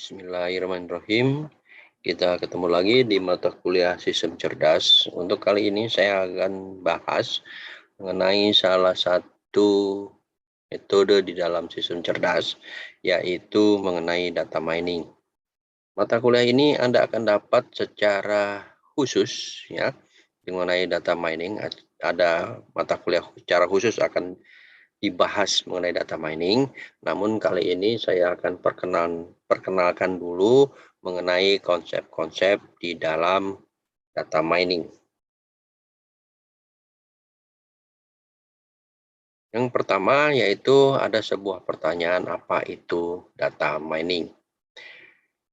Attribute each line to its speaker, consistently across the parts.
Speaker 1: Bismillahirrahmanirrahim. Kita ketemu lagi di mata kuliah Sistem Cerdas. Untuk kali ini saya akan bahas mengenai salah satu metode di dalam sistem cerdas, yaitu mengenai data mining. Mata kuliah ini Anda akan dapat secara khusus ya mengenai data mining. Ada mata kuliah secara khusus akan dibahas mengenai data mining, namun kali ini saya akan perkenalkan dulu mengenai konsep-konsep di dalam data mining. Yang pertama yaitu ada sebuah pertanyaan, apa itu data mining?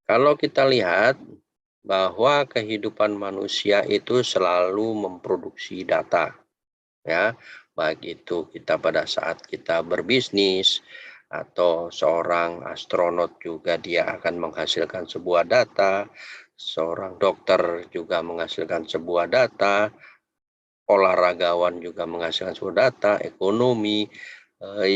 Speaker 1: Kalau kita lihat bahwa kehidupan manusia itu selalu memproduksi data, ya, baik itu kita pada saat kita berbisnis atau seorang astronot juga dia akan menghasilkan sebuah data, seorang dokter juga menghasilkan sebuah data, olahragawan juga menghasilkan sebuah data, ekonomi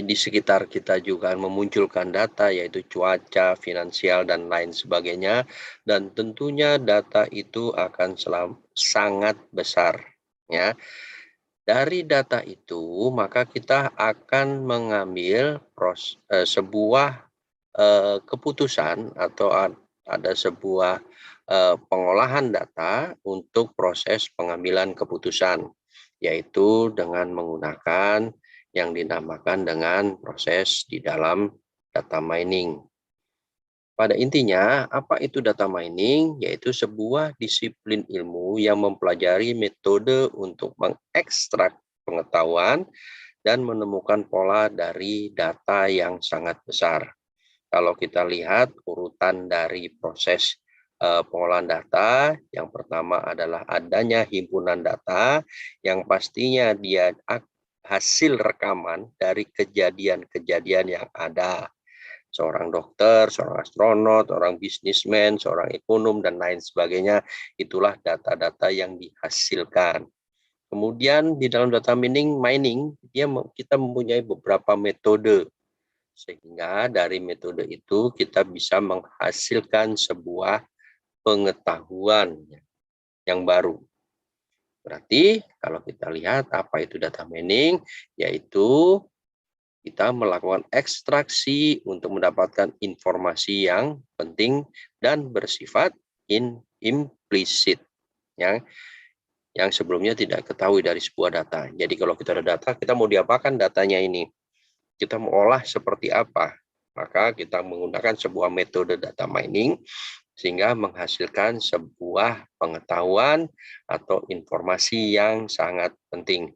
Speaker 1: di sekitar kita juga memunculkan data yaitu cuaca, finansial dan lain sebagainya, dan tentunya data itu akan sangat besar, ya. Dari data itu, maka kita akan mengambil sebuah keputusan atau ada sebuah pengolahan data untuk proses pengambilan keputusan, yaitu dengan menggunakan yang dinamakan dengan proses di dalam data mining. Pada intinya, apa itu data mining? Yaitu sebuah disiplin ilmu yang mempelajari metode untuk mengekstrak pengetahuan dan menemukan pola dari data yang sangat besar. Kalau kita lihat urutan dari proses pengolahan data, yang pertama adalah adanya himpunan data, yang pastinya dia hasil rekaman dari kejadian-kejadian yang ada. Seorang dokter, seorang astronot, seorang bisnismen, seorang ekonom, dan lain sebagainya. Itulah data-data yang dihasilkan. Kemudian di dalam data mining, kita mempunyai beberapa metode. Sehingga dari metode itu kita bisa menghasilkan sebuah pengetahuan yang baru. Berarti kalau kita lihat apa itu data mining, yaitu kita melakukan ekstraksi untuk mendapatkan informasi yang penting dan bersifat implisit, yang sebelumnya tidak ketahui dari sebuah data. Jadi kalau kita ada data, kita mau diapakan datanya ini? Kita mau olah seperti apa? Maka kita menggunakan sebuah metode data mining sehingga menghasilkan sebuah pengetahuan atau informasi yang sangat penting.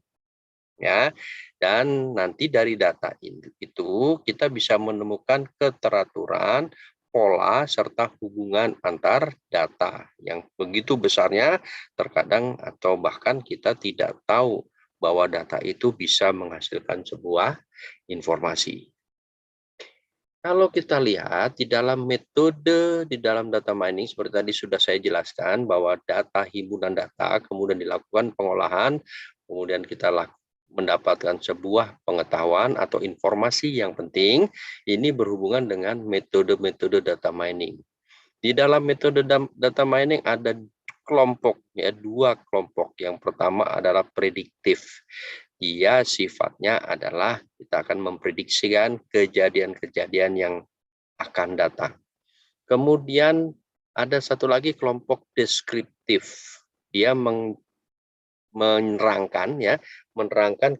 Speaker 1: Ya, dan nanti dari data itu kita bisa menemukan keteraturan, pola serta hubungan antar data yang begitu besarnya, terkadang atau bahkan kita tidak tahu bahwa data itu bisa menghasilkan sebuah informasi. Kalau kita lihat di dalam metode di dalam data mining seperti tadi sudah saya jelaskan bahwa data himpunan data kemudian dilakukan pengolahan, kemudian kita mendapatkan sebuah pengetahuan atau informasi yang penting. Ini berhubungan dengan metode-metode data mining. Di dalam metode data mining ada kelompok, ya, dua kelompok. Yang pertama adalah prediktif. Dia sifatnya adalah kita akan memprediksikan kejadian-kejadian yang akan datang. Kemudian ada satu lagi kelompok deskriptif. Dia menerangkan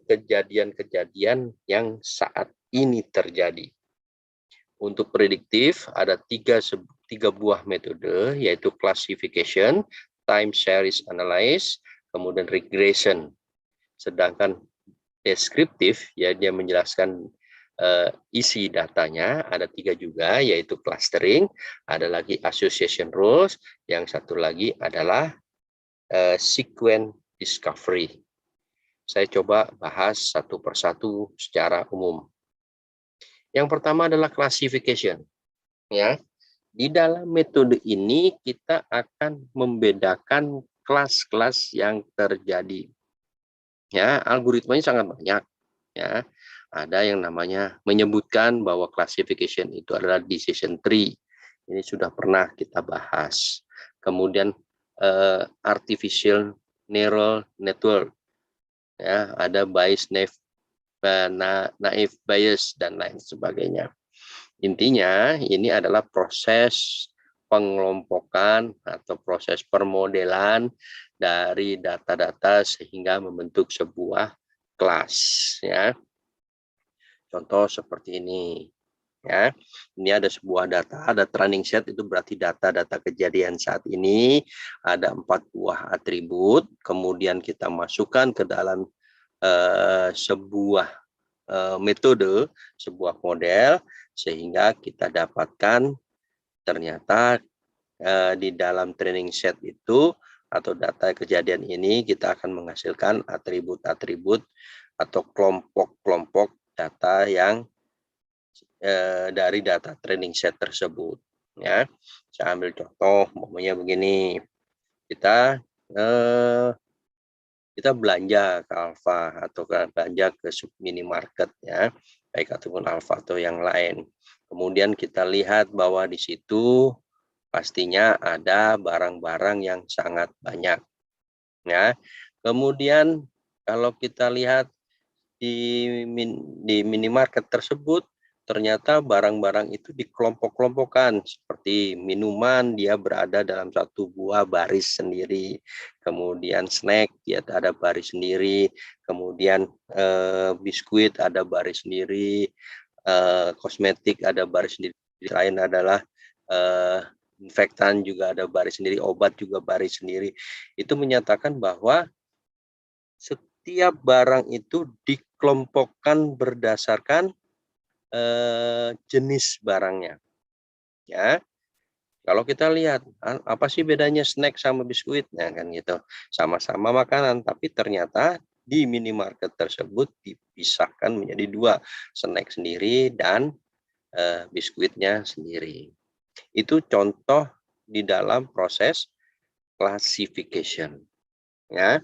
Speaker 1: kejadian-kejadian yang saat ini terjadi. Untuk prediktif ada tiga buah metode, yaitu classification, time series analysis, kemudian regression. Sedangkan deskriptif, ya, dia menjelaskan isi datanya, ada tiga juga, yaitu clustering, ada lagi association rules, yang satu lagi adalah sequence discovery. Saya coba bahas satu persatu secara umum. Yang pertama adalah classification. Ya, di dalam metode ini kita akan membedakan kelas-kelas yang terjadi. Ya, algoritmanya sangat banyak. Ya, ada yang namanya menyebutkan bahwa classification itu adalah decision tree. ini sudah pernah kita bahas. Kemudian artificial neural network, ya, ada bias naive bias dan lain sebagainya. Intinya ini adalah proses pengelompokan atau proses permodelan dari data-data sehingga membentuk sebuah kelas, ya. Contoh seperti ini, ya. Ini ada sebuah data, ada training set, itu berarti data-data kejadian saat ini, ada 4 buah atribut, kemudian kita masukkan ke dalam sebuah metode, sebuah model, sehingga kita dapatkan ternyata di dalam training set itu atau data kejadian ini kita akan menghasilkan atribut-atribut atau kelompok-kelompok data yang dari data training set tersebut, ya. Saya ambil contoh, umpamanya begini, kita belanja ke Alfa atau belanja ke sub minimarket, ya, baik ataupun Alfa atau yang lain. Kemudian kita lihat bahwa di situ pastinya ada barang-barang yang sangat banyak, ya. Kemudian kalau kita lihat di minimarket tersebut, ternyata barang-barang itu dikelompok-kelompokkan, seperti minuman dia berada dalam satu buah baris sendiri, kemudian snack dia ada baris sendiri, kemudian biskuit ada baris sendiri, kosmetik ada baris sendiri, lain adalah infektan juga ada baris sendiri, obat juga baris sendiri. Itu menyatakan bahwa setiap barang itu dikelompokkan berdasarkan jenis barangnya, ya. Kalau kita lihat apa sih bedanya snack sama biskuit, nah kan gitu, sama-sama makanan tapi ternyata di minimarket tersebut dipisahkan menjadi 2, snack sendiri dan biskuitnya sendiri. Itu contoh di dalam proses classification, ya.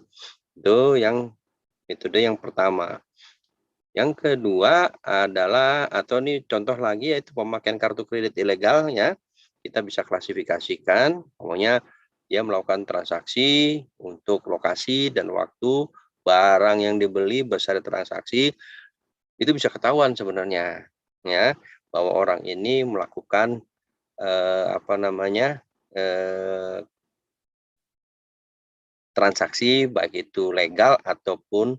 Speaker 1: Itu yang metode yang pertama. Yang kedua adalah, atau ini contoh lagi, yaitu pemakaian kartu kredit ilegal, ya. Kita bisa klasifikasikan, pokoknya dia melakukan transaksi untuk lokasi dan waktu, barang yang dibeli beserta transaksi, itu bisa ketahuan sebenarnya, ya, bahwa orang ini melakukan transaksi baik itu legal ataupun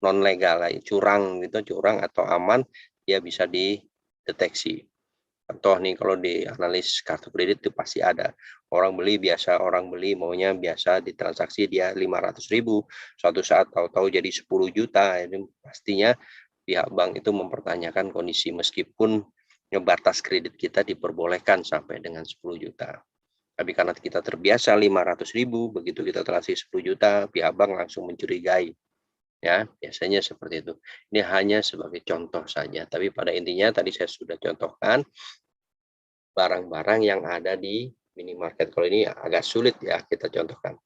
Speaker 1: non legal, curang gitu, curang atau aman, dia bisa dideteksi. Contoh nih, kalau di analis kartu kredit itu pasti ada orang beli maunya biasa ditransaksi dia 500.000, suatu saat tahu-tahu jadi 10 juta, ini pastinya pihak bank itu mempertanyakan kondisi meskipun batas kredit kita diperbolehkan sampai dengan 10 juta. Tapi karena kita terbiasa 500.000, begitu kita transaksi 10 juta, pihak bank langsung mencurigai. Ya, biasanya seperti itu. Ini hanya sebagai contoh saja, tapi pada intinya tadi saya sudah contohkan barang-barang yang ada di minimarket. Kalau ini agak sulit ya kita contohkan.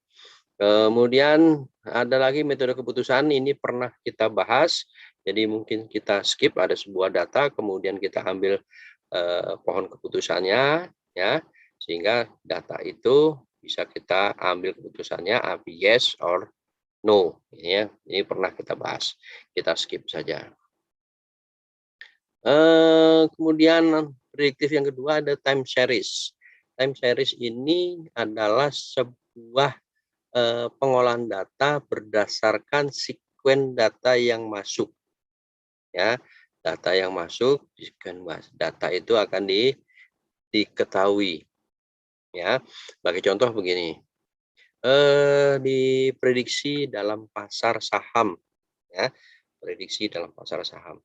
Speaker 1: Kemudian ada lagi metode keputusan, ini pernah kita bahas, jadi mungkin kita skip, ada sebuah data, kemudian kita ambil pohon keputusannya, ya, sehingga data itu bisa kita ambil keputusannya yes or no, ya. Ini pernah kita bahas, kita skip saja. Kemudian prediktif yang kedua ada time series. Time series ini adalah sebuah pengolahan data berdasarkan sekuen data yang masuk, ya. Data yang masuk, data itu akan diketahui, ya. Sebagai contoh begini, diprediksi dalam pasar saham, ya, prediksi dalam pasar saham.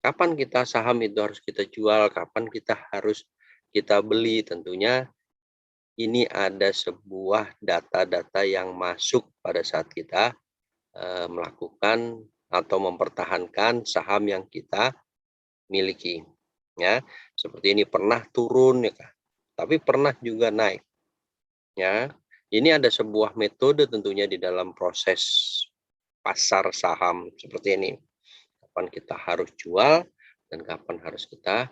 Speaker 1: Kapan saham itu harus kita jual, kapan harus kita beli, tentunya ini ada sebuah data-data yang masuk pada saat kita melakukan atau mempertahankan saham yang kita miliki, ya. Seperti ini pernah turun, ya, tapi pernah juga naik, ya. Ini ada sebuah metode tentunya di dalam proses pasar saham seperti ini. Kapan kita harus jual dan kapan harus kita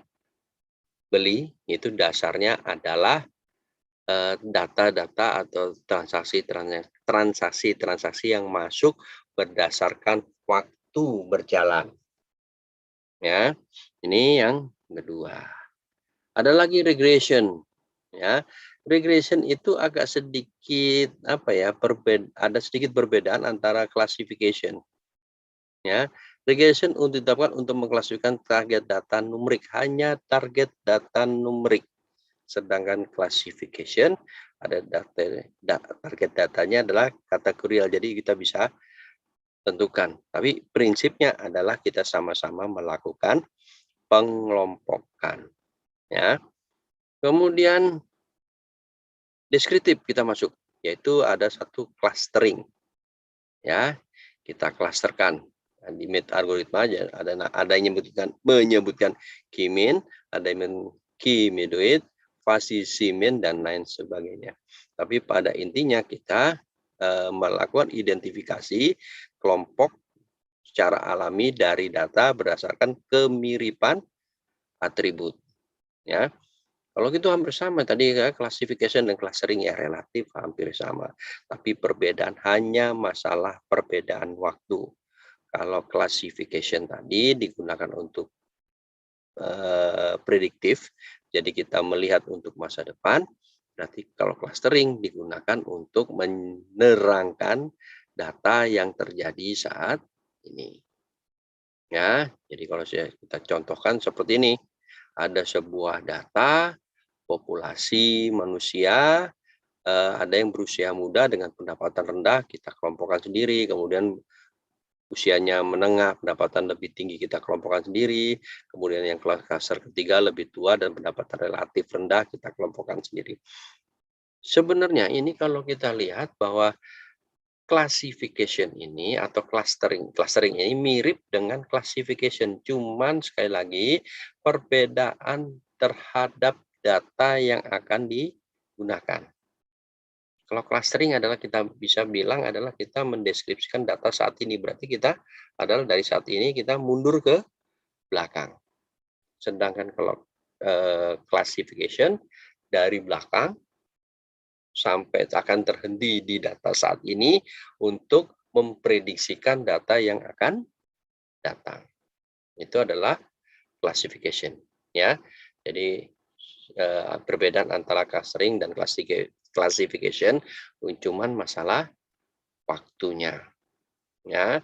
Speaker 1: beli, itu dasarnya adalah data-data atau transaksi-transaksi yang masuk berdasarkan waktu berjalan, ya. Ini yang kedua. Ada lagi regression, ya. Regression itu agak sedikit apa ya, ada sedikit perbedaan antara classification, ya. Regression ditetapkan untuk mengklasifikasikan target data numerik, hanya target data numerik. Sedangkan classification ada target datanya adalah kategorial, jadi kita bisa tentukan. Tapi prinsipnya adalah kita sama-sama melakukan pengelompokan, ya. Kemudian deskriptif kita masuk, yaitu ada satu clustering, ya. Kita klasterkan. Di algoritma aja ada yang menyebutkan key mean, ada yang key median, posisi mean, dan lain sebagainya. Tapi pada intinya kita melakukan identifikasi kelompok secara alami dari data berdasarkan kemiripan atribut, ya. Kalau gitu hampir sama tadi ya, classification dan clustering ya relatif hampir sama. Tapi perbedaan hanya masalah perbedaan waktu. Kalau classification tadi digunakan untuk prediktif, jadi kita melihat untuk masa depan. Berarti kalau clustering digunakan untuk menerangkan data yang terjadi saat ini. Ya, jadi kalau kita contohkan seperti ini, ada sebuah data populasi manusia, ada yang berusia muda dengan pendapatan rendah, kita kelompokkan sendiri, kemudian usianya menengah, pendapatan lebih tinggi kita kelompokkan sendiri, kemudian yang klaster ketiga lebih tua dan pendapatan relatif rendah kita kelompokkan sendiri. Sebenarnya ini kalau kita lihat bahwa classification ini atau clustering ini mirip dengan classification, cuman sekali lagi perbedaan terhadap data yang akan digunakan. Kalau clustering adalah kita bisa bilang adalah kita mendeskripsikan data saat ini, berarti kita adalah dari saat ini kita mundur ke belakang. Sedangkan kalau classification dari belakang sampai akan terhenti di data saat ini untuk memprediksikan data yang akan datang. Itu adalah classification, ya. Jadi perbedaan antara clustering dan classification cuman masalah waktunya, ya.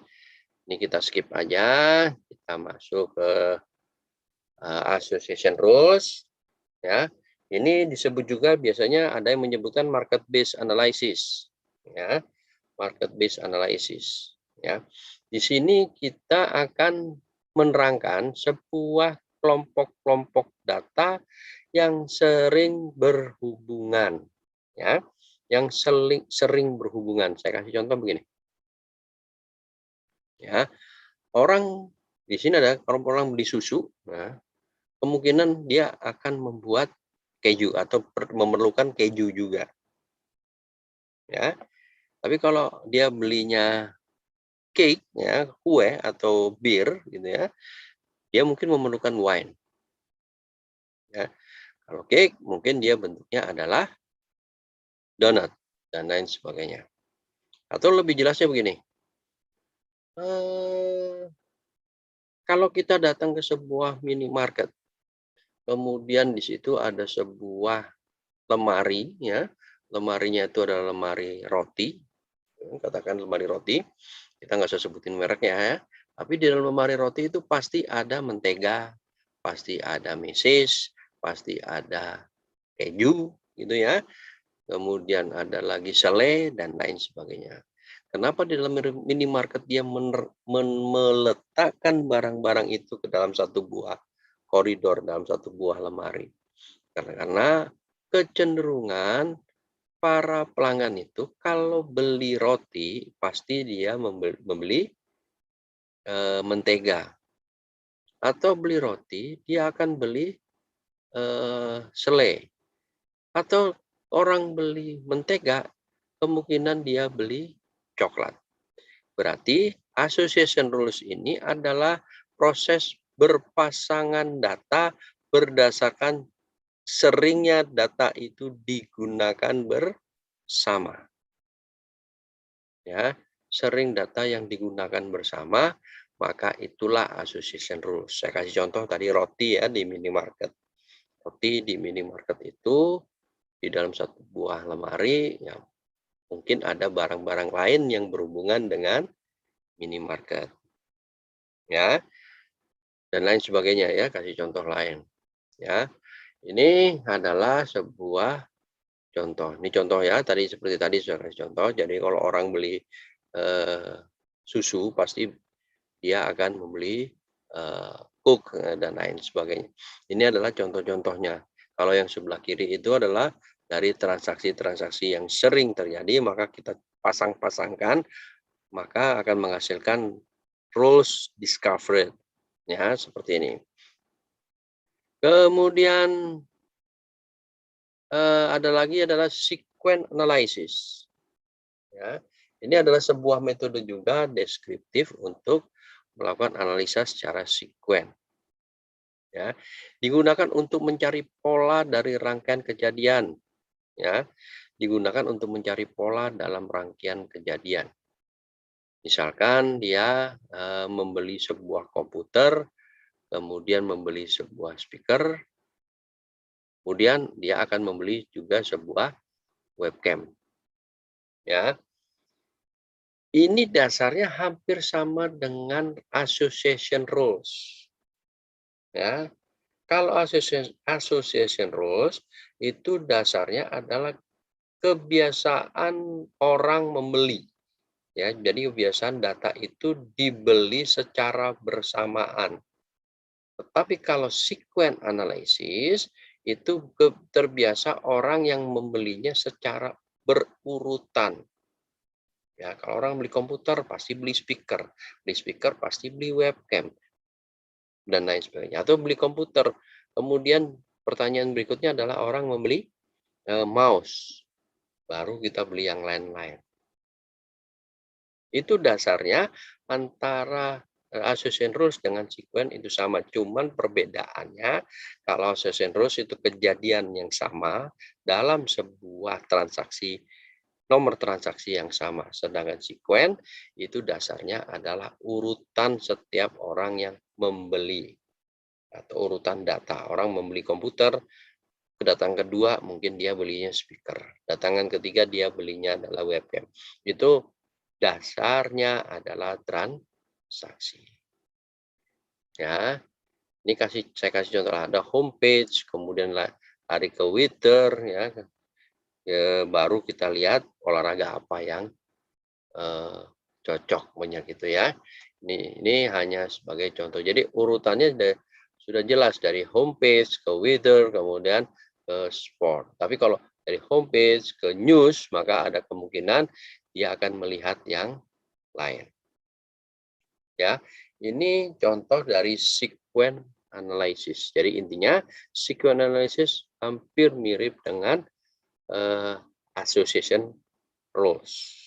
Speaker 1: Ini kita skip aja, kita masuk ke association rules, ya. Ini disebut juga biasanya ada yang menyebutkan market based analysis, ya. Market based analysis, ya. Di sini kita akan menerangkan sebuah kelompok-kelompok data yang sering berhubungan, ya, yang sering berhubungan. Saya kasih contoh begini, ya. Orang di sini ada orang beli susu, nah, kemungkinan dia akan membuat keju atau memerlukan keju juga, ya. Tapi kalau dia belinya cake, ya, kue atau bir, gitu ya, dia mungkin memerlukan wine, ya. Kalau cake mungkin dia bentuknya adalah donat dan lain sebagainya. Atau lebih jelasnya begini, kalau kita datang ke sebuah minimarket, kemudian di situ ada sebuah lemari, ya, lemarinya itu adalah lemari roti, katakan lemari roti, kita nggak usah sebutin mereknya ya, tapi di dalam lemari roti itu pasti ada mentega, pasti ada meses, pasti ada keju, gitu ya. Kemudian ada lagi selai dan lain sebagainya. Kenapa di dalam minimarket dia meletakkan barang-barang itu ke dalam satu buah koridor, dalam satu buah lemari? Karena kecenderungan para pelanggan itu kalau beli roti pasti dia membeli mentega, atau beli roti dia akan beli selai, atau orang beli mentega kemungkinan dia beli coklat. Berarti association rules ini adalah proses berpasangan data berdasarkan seringnya data itu digunakan bersama. Ya, sering data yang digunakan bersama, maka itulah association rules. Saya kasih contoh tadi roti ya di minimarket. Roti di minimarket itu di dalam satu buah lemari, ya mungkin ada barang-barang lain yang berhubungan dengan minimarket, ya, dan lain sebagainya ya. Kasih contoh lain, ya. Ini adalah sebuah contoh. Ini contoh ya. Tadi seperti tadi saya kasih contoh. Jadi kalau orang beli susu, pasti dia akan membeli Coke dan lain sebagainya. Ini adalah contoh-contohnya. Kalau yang sebelah kiri itu adalah dari transaksi-transaksi yang sering terjadi, maka kita pasang-pasangkan, maka akan menghasilkan rules discovered. Ya, seperti ini. Kemudian ada lagi adalah sequence analysis. Ya, ini adalah sebuah metode juga deskriptif untuk melakukan analisa secara sekuen. Ya, digunakan untuk mencari pola dari rangkaian kejadian. Ya, digunakan untuk mencari pola dalam rangkaian kejadian. Misalkan dia membeli sebuah komputer, kemudian membeli sebuah speaker, kemudian dia akan membeli juga sebuah webcam. Ya, ini dasarnya hampir sama dengan association rules. Ya, kalau association rules itu dasarnya adalah kebiasaan orang membeli. Ya, jadi kebiasaan data itu dibeli secara bersamaan. Tetapi kalau sequence analysis itu terbiasa orang yang membelinya secara berurutan. Ya, kalau orang beli komputer pasti beli speaker pasti beli webcam dan lain sebagainya. Atau beli komputer, kemudian pertanyaan berikutnya adalah orang membeli mouse, baru kita beli yang lain-lain. Itu dasarnya antara association rules dengan sequence itu sama, cuman perbedaannya kalau association rules itu kejadian yang sama dalam sebuah transaksi, nomor transaksi yang sama, sedangkan sequence itu dasarnya adalah urutan setiap orang yang membeli atau urutan data. Orang membeli komputer, kedatangan kedua mungkin dia belinya speaker, datangan ketiga dia belinya adalah webcam. Itu dasarnya adalah transaksi. Ya, ini saya kasih contoh, ada homepage, kemudian lari ke Twitter, ya, baru kita lihat olahraga apa yang cocok banyak gitu ya. Ini hanya sebagai contoh. Jadi urutannya sudah jelas dari homepage ke weather, kemudian ke sport. Tapi kalau dari homepage ke news, maka ada kemungkinan dia akan melihat yang lain. Ya, ini contoh dari sequence analysis. Jadi intinya sequence analysis hampir mirip dengan association rules.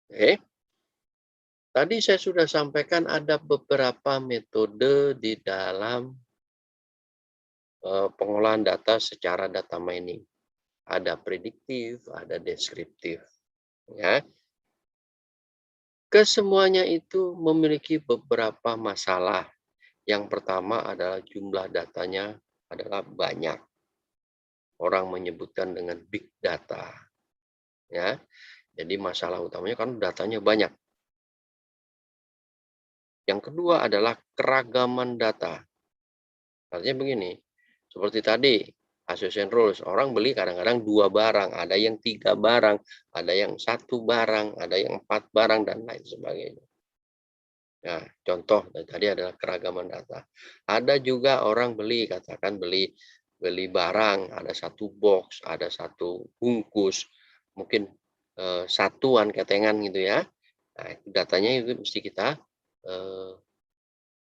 Speaker 1: Oke. Tadi saya sudah sampaikan ada beberapa metode di dalam pengolahan data secara data mining. Ada prediktif, ada deskriptif. Ya. Kesemuanya itu memiliki beberapa masalah. Yang pertama adalah jumlah datanya adalah banyak. Orang menyebutkan dengan big data. Ya. Jadi masalah utamanya kan datanya banyak. Yang kedua adalah keragaman data. Artinya begini, seperti tadi, association rules, orang beli kadang-kadang 2 barang, ada yang 3 barang, ada yang 1 barang, ada yang 4 barang, dan lain sebagainya. Nah, contoh tadi adalah keragaman data. Ada juga orang beli, katakan beli barang, ada 1 box, ada 1 bungkus, mungkin satuan ketengan gitu ya. Nah, datanya itu mesti kita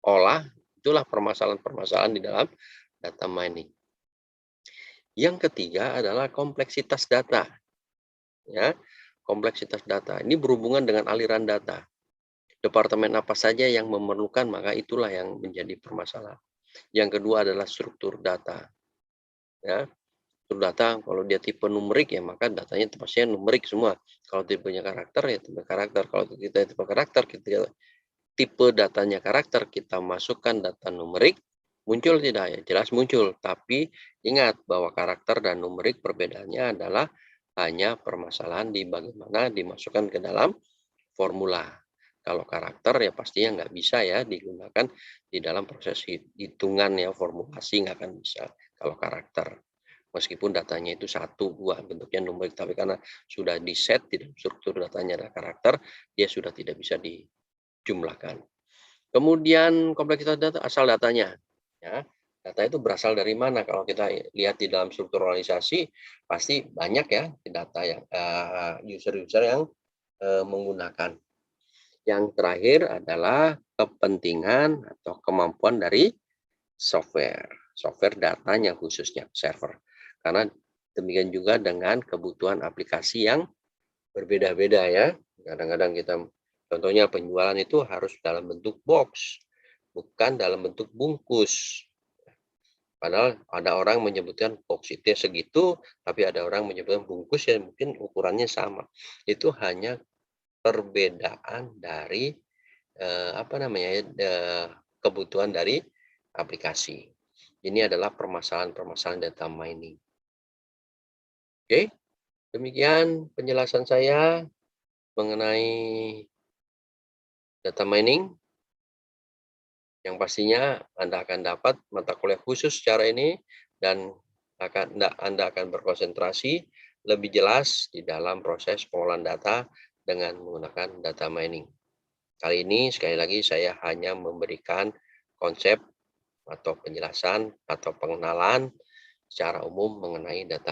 Speaker 1: olah, itulah permasalahan-permasalahan di dalam data mining. Yang ketiga adalah kompleksitas data. Ya, kompleksitas data. Ini berhubungan dengan aliran data. Departemen apa saja yang memerlukan, maka itulah yang menjadi permasalahan. Yang kedua adalah struktur data. Ya, struktur data kalau dia tipe numerik ya maka datanya pastinya numerik semua. Kalau tipenya karakter ya tipe karakter. Kalau kita tipe karakter, kita tipe datanya karakter, kita masukkan data numerik, muncul tidak? Ya jelas muncul. Tapi ingat bahwa karakter dan numerik perbedaannya adalah hanya permasalahan di bagaimana dimasukkan ke dalam formula. Kalau karakter ya pastinya nggak bisa ya digunakan di dalam proses hitungan ya, formulasi nggak akan bisa kalau karakter. Meskipun datanya itu 1, 2 bentuknya numerik, tapi karena sudah di-set di dalam struktur datanya ada karakter, dia sudah tidak bisa dijumlahkan. Kemudian kompleksitas data, asal datanya. Ya, data itu berasal dari mana? Kalau kita lihat di dalam strukturalisasi, pasti banyak ya data yang user-user yang menggunakan. Yang terakhir adalah kepentingan atau kemampuan dari software datanya khususnya server. Karena demikian juga dengan kebutuhan aplikasi yang berbeda-beda ya. Kadang-kadang kita contohnya penjualan itu harus dalam bentuk box, bukan dalam bentuk bungkus. Padahal ada orang menyebutkan box itu segitu, tapi ada orang menyebutkan bungkus yang mungkin ukurannya sama. Itu hanya perbedaan dari kebutuhan dari aplikasi. Ini adalah permasalahan-permasalahan data mining. Oke, demikian penjelasan saya mengenai data mining. Yang pastinya Anda akan dapat mata kuliah khusus secara ini dan Anda akan berkonsentrasi lebih jelas di dalam proses pengolahan data dengan menggunakan data mining. Kali ini sekali lagi saya hanya memberikan konsep atau penjelasan atau pengenalan secara umum mengenai data